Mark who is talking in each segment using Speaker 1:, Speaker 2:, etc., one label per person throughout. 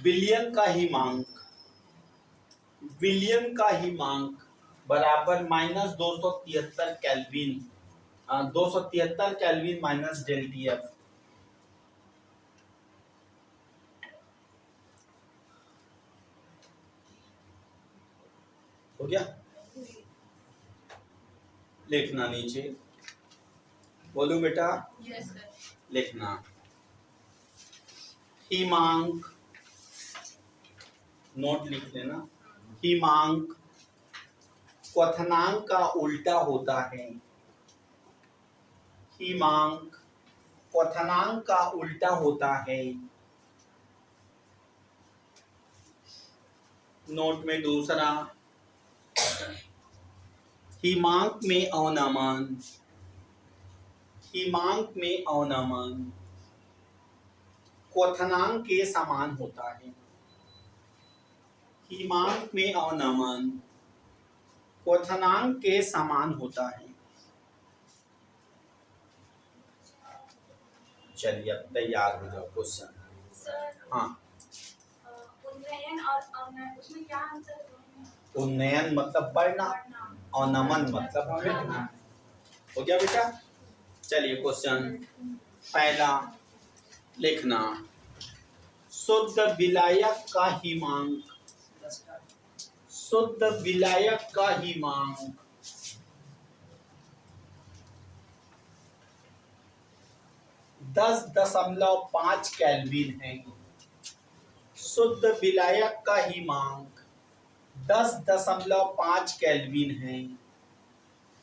Speaker 1: William का ही मांक, William का ही मांक बराबर -273 केल्विन, 273 केल्विन माइनस डेल्टी एफ। हो गया? लिखना नीचे, बोलो बेटा।
Speaker 2: Yes sir.
Speaker 1: लिखना हिमांक, नोट लिख लेना। हिमांक क्वथनांक का उल्टा होता है। हिमांक क्वथनांक का उल्टा होता है। नोट में दूसरा, हिमांक में अवनमन, हिमांक में अवनमन क्वथनांक के समान होता है। हिमांक में अवनमन क्वथनांक के समान होता है। चलिए अब तैयार हो जाओ क्वेश्चन।
Speaker 2: सर
Speaker 1: हाँ,
Speaker 2: उन्नयन और अवनयन, उसमें क्या अंतर है?
Speaker 1: उन्नयन मतलब बढ़ना, अवनमन मतलब घटना। हो गया बेटा? चलिए क्वेश्चन पहला लिखना, शुद्ध विलायक का हिमांक, शुद्ध विलायक का हिमांक 10.5 केल्विन है। शुद्ध विलायक का हिमांक 10.5 केल्विन है,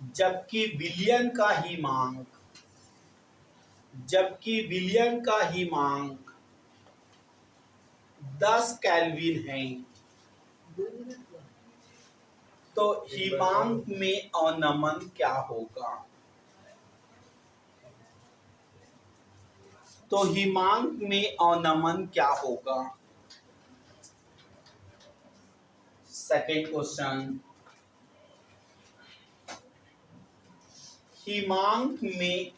Speaker 1: जबकि विलियन का हिमांक, जबकि विलियन का हिमांक 10 केल्विन है। तो हिमांक में अवनमन क्या होगा? तो हिमांक में अवनमन क्या होगा? सेकेंड क्वेश्चन, हिमांक में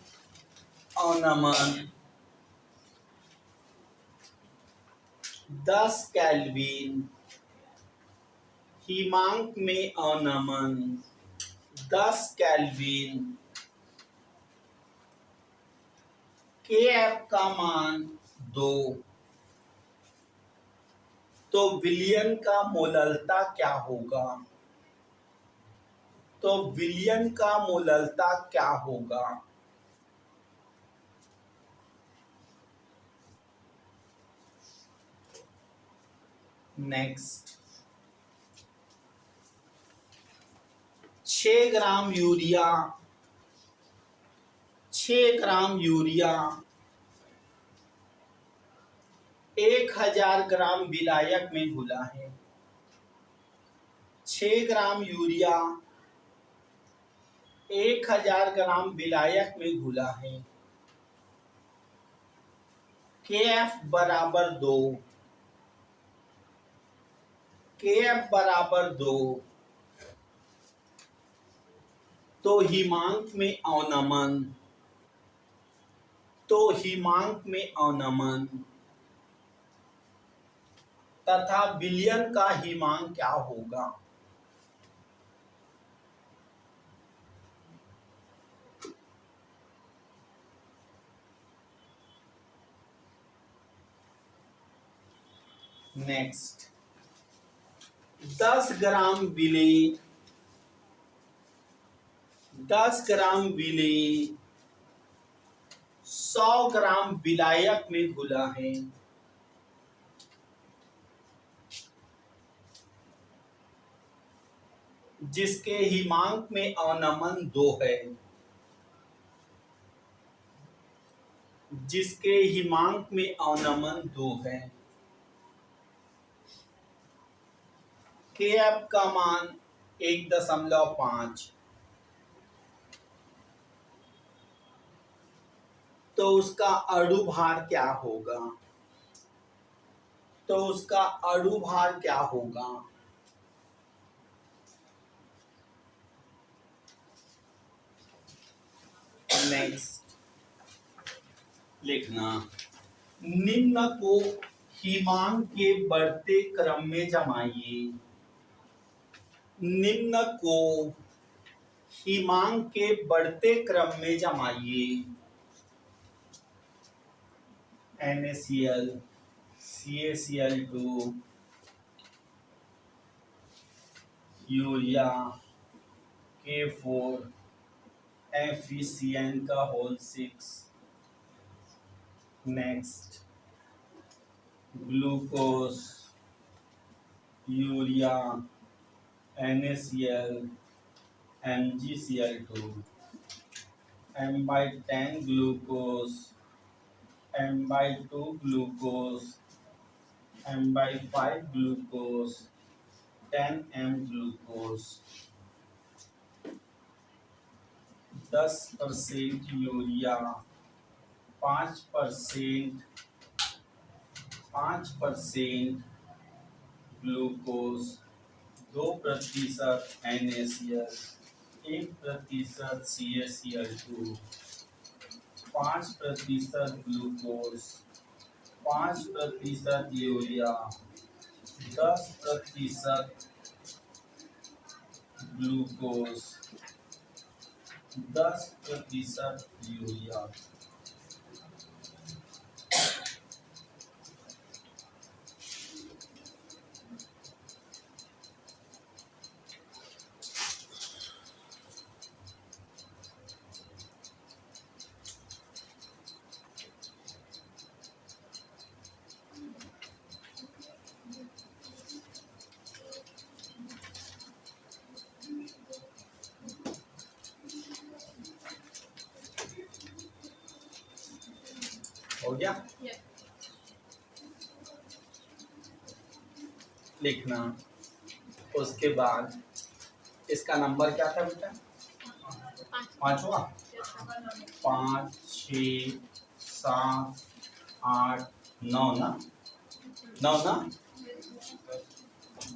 Speaker 1: अवनमन 10 केल्विन, हिमांक में अवनमन 10 केल्विन, Kf का मान 2, तो विलियन का मोललता क्या होगा? तो विलियन का मोललता क्या होगा? Next, 6 gram urea, 6 gram urea 1000 ग्राम विलायक में घुला है। 6 ग्राम यूरिया 1000 ग्राम विलायक में घुला है। Kf बराबर 2, Kf बराबर 2, तो हिमांक में अवनमन, तो हिमांक में अवनमन तथा विलियन का हिमांक क्या होगा? नेक्स्ट, 10 ग्राम विले, 10 ग्राम विले 100 ग्राम विलायक में घुला है। जिसके हिमांक में अवनमन 2 है, जिसके हिमांक में अवनमन 2 है। Kf का मान 1.5, तो उसका अणु भार क्या होगा? तो उसका अणु भार क्या होगा? नेक्स्ट लिखना, निम्न को हिमांक के बढ़ते क्रम में जमाइए। निम्न को हिमांक के बढ़ते क्रम में जमाइए। NaCl, CaCl2, urea, K4, FeCN का whole 6। Next glucose, urea, NaCl, MgCl2, M/10 glucose, M/2 glucose, M/5 glucose, 10M glucose, 10% urea, 5% glucose, 2% NaCl, 1% CaCl2, 5% glucose, 5% urea, 10% glucose, 10% urea. हो गया? लिखना। उसके बाद इसका नंबर क्या था बेटा? 5वां। 5, 6, 7, 8, 9 ना? 9 ना?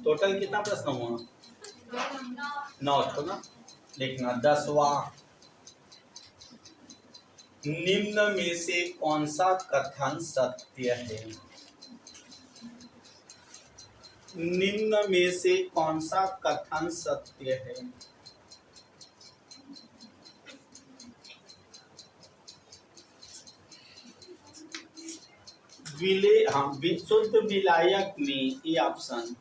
Speaker 1: टोटल कितना प्रश्न हुआ? 9 तो ना? लिखना। 10वां, निम्न में से कौन सा कथन सत्य है? निम्न में से कौन सा कथन सत्य है? शुद्ध विलायक में ए ऑप्शन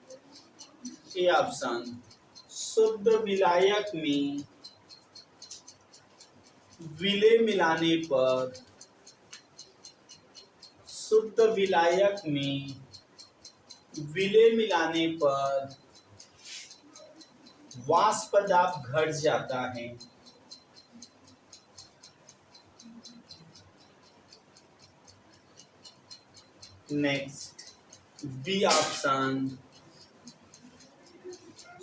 Speaker 1: शुद्ध विलायक में विलेय मिलाने पर, शुद्ध विलायक में विलेय मिलाने पर वाष्प दाब घट जाता है। नेक्स्ट बी ऑप्शन,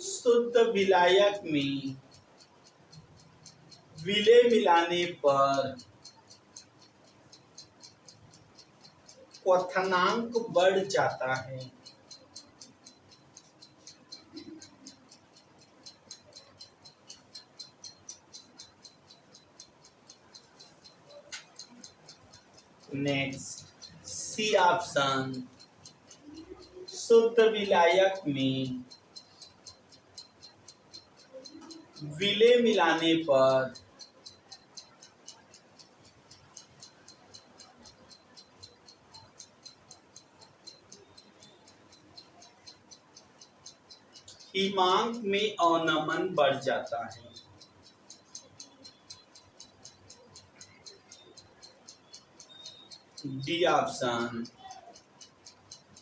Speaker 1: शुद्ध विलायक में विलेय मिलाने पर क्वथनांक बढ़ जाता है। नेक्स्ट सी ऑप्शन, शुद्ध विलायक में विलेय मिलाने पर हिमांक में अवनमन बढ़ जाता है। डी ऑप्शन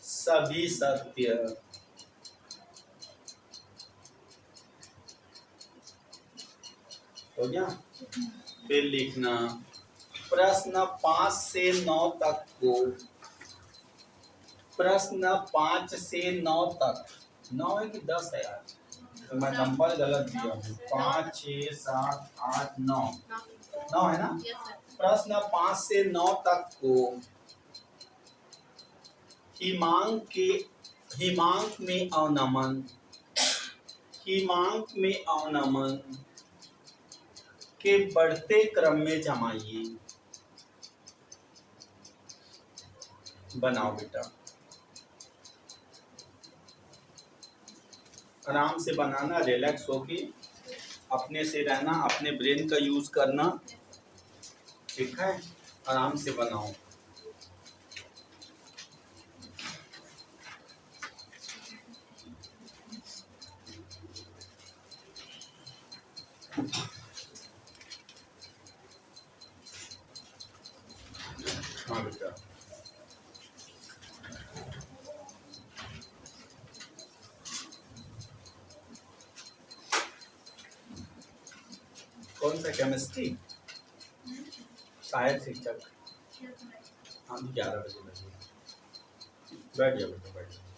Speaker 1: सभी सत्य। हो गया? फिर लिखना प्रश्न 5 से 9 तक को, प्रश्न 5 से 9 तक, 9 है कि 10 है यार? तो मैं नंबर गलत दिया हूँ। 5, 6, 7, 8, 9, 9 है ना? प्रश्न 5 से 9 तक को हिमांक में अवनमन के बढ़ते क्रम में जमाइए। बनाओ बेटा, आराम से बनाना, रिलैक्स होके अपने से रहना, अपने ब्रेन का यूज करना, ठीक है, आराम से बनाओ। हाँ बेटा, कौन सा केमिस्ट्री? शायद शिक्षक। हाँ 11 बजे बैठ जाओ बेटा, बैठ जाओ।